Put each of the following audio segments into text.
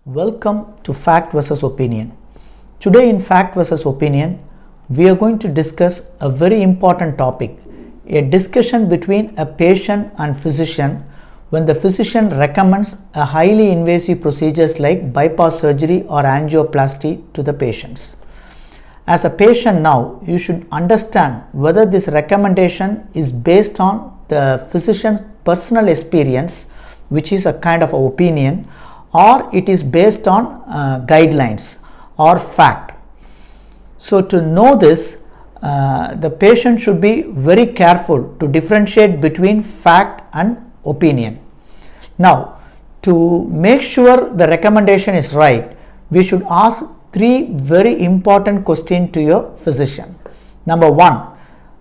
Welcome to Fact versus Opinion. Today in Fact versus Opinion, we are going to discuss a very important topic, a discussion between a patient and physician when the physician recommends a highly invasive procedures like bypass surgery or angioplasty to the patients. As a patient now, you should understand whether this recommendation is based on the physician's personal experience, which is a kind of opinion, or it is based on guidelines or fact. So to know this, the patient should be very careful to differentiate between fact and opinion. Now, to make sure the recommendation is right, we should ask three very important questions to your physician. Number one,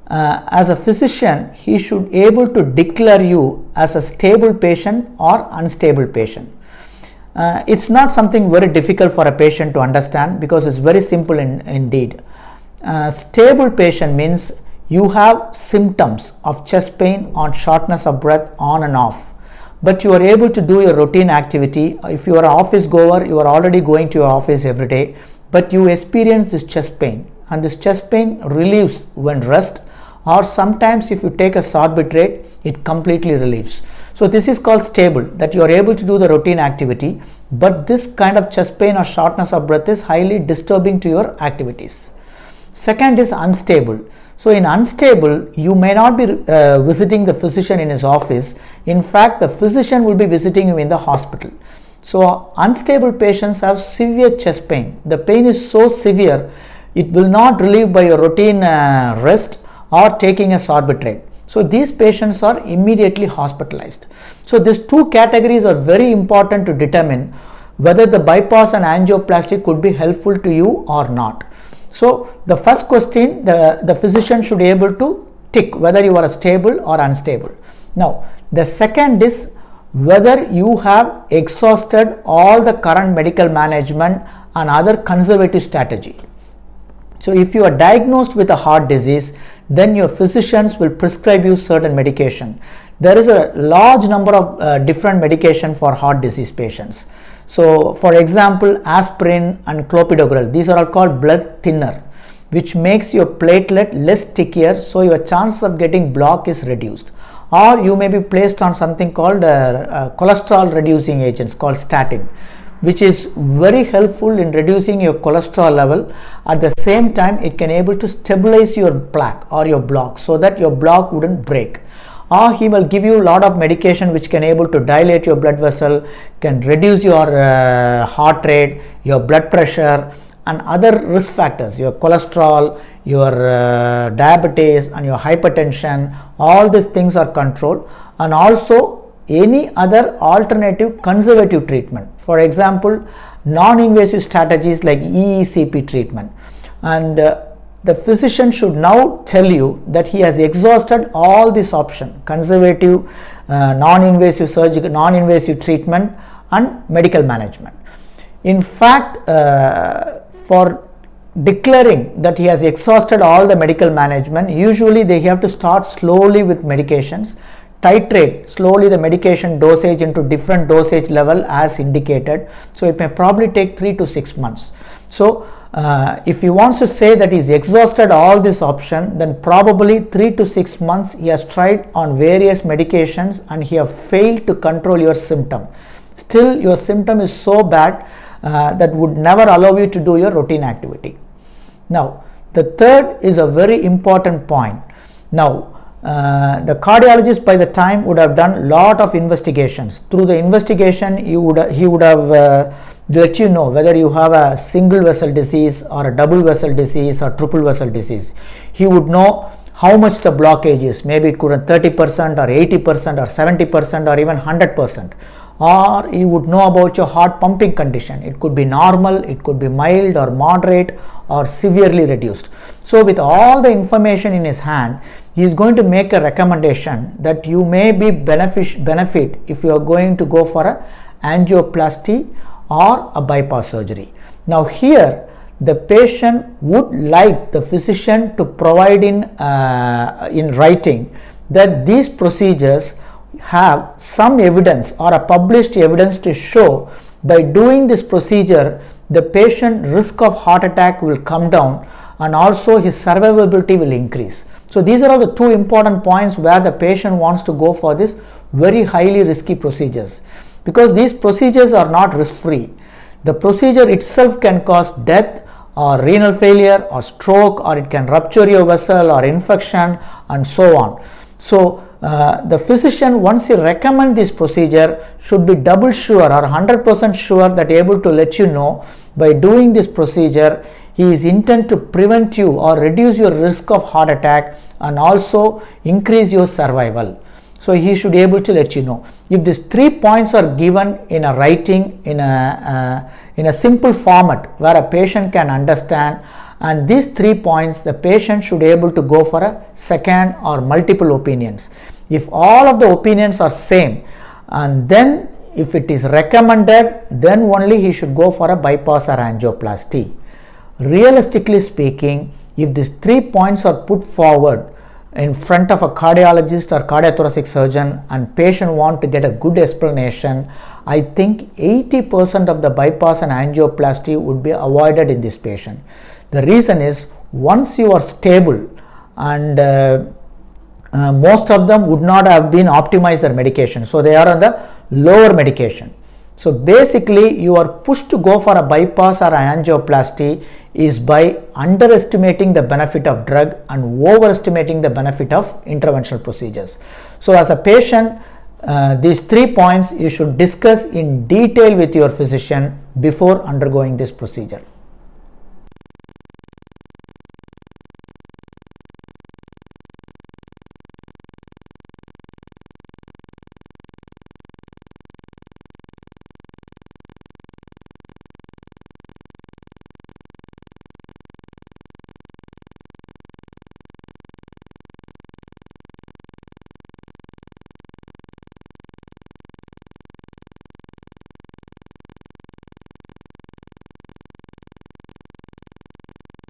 as a physician, he should able to declare you as a stable patient or unstable patient. It's not something very difficult for a patient to understand because it's very simple indeed. Stable patient means you have symptoms of chest pain or shortness of breath on and off, but you are able to do your routine activity. If you are an office goer, you are already going to your office every day, but you experience this chest pain, and this chest pain relieves when rest, or sometimes if you take a sorbitrate, it completely relieves. So this is called stable, that you are able to do the routine activity, but this kind of chest pain or shortness of breath is highly disturbing to your activities. Second is unstable. So in unstable, you may not be visiting the physician in his office. In fact, the physician will be visiting you in the hospital. So unstable patients have severe chest pain. The pain is so severe, it will not relieve by your routine rest or taking a sorbitrate. So these patients are immediately hospitalized. So these two categories are very important to determine whether the bypass and angioplasty could be helpful to you or not. So the first question, the physician should be able to tick whether you are stable or unstable. Now the second is whether you have exhausted all the current medical management and other conservative strategy. So if you are diagnosed with a heart disease, then your physicians will prescribe you certain medication. There is a large number of different medication for heart disease patients. So for example, aspirin and clopidogrel, these are all called blood thinner, which makes your platelet less stickier, so your chance of getting block is reduced. Or you may be placed on something called cholesterol reducing agents called statin, which is very helpful in reducing your cholesterol level. At the same time, it can able to stabilize your plaque or your block so that your block wouldn't break. Or he will give you a lot of medication which can able to dilate your blood vessel, can reduce your heart rate, your blood pressure and other risk factors, your cholesterol, your diabetes and your hypertension. All these things are controlled, and also any other alternative conservative treatment, for example non-invasive strategies like EECP treatment. And the physician should now tell you that he has exhausted all these options: conservative, non-invasive surgical, non-invasive treatment and medical management. In fact, for declaring that he has exhausted all the medical management, usually they have to start slowly with medications, titrate slowly the medication dosage into different dosage level as indicated. So it may probably take 3 to 6 months. So if he wants to say that he's exhausted all this option, then probably 3 to 6 months he has tried on various medications and he have failed to control your symptom. Still your symptom is so bad that would never allow you to do your routine activity. Now the third is a very important point. Now the cardiologist by the time would have done lot of investigations. Through the investigation, he would have let you know whether you have a single vessel disease or a double vessel disease or triple vessel disease. He would know how much the blockage is. Maybe it could be 30% or 80% or 70% or even 100%. Or he would know about your heart pumping condition. It could be normal, it could be mild or moderate or severely reduced. So with all the information in his hand, he is going to make a recommendation that you may be benefit if you are going to go for a angioplasty or a bypass surgery. Now here the patient would like the physician to provide in writing that these procedures have some evidence or a published evidence to show By doing this procedure, the patient risk of heart attack will come down and also his survivability will increase. So these are all the two important points where the patient wants to go for this very highly risky procedures, because these procedures are not risk free. The procedure itself can cause death or renal failure or stroke, or it can rupture your vessel or infection and so on. So the physician, once he recommend this procedure, should be double sure or 100% sure that able to let you know by doing this procedure he is intent to prevent you or reduce your risk of heart attack and also increase your survival. So he should be able to let you know. If these 3 points are given in a writing in a simple format where a patient can understand, and these 3 points the patient should be able to go for a second or multiple opinions. If all of the opinions are same, and then if it is recommended, then only he should go for a bypass or angioplasty. Realistically speaking, if these 3 points are put forward in front of a cardiologist or cardiothoracic surgeon and patient want to get a good explanation, I think 80% of the bypass and angioplasty would be avoided in this patient. The reason is, once you are stable, and most of them would not have been optimized their medication, so they are on the lower medication. So basically you are pushed to go for a bypass or angioplasty is by underestimating the benefit of drug and overestimating the benefit of interventional procedures. So as a patient, these 3 points you should discuss in detail with your physician before undergoing this procedure.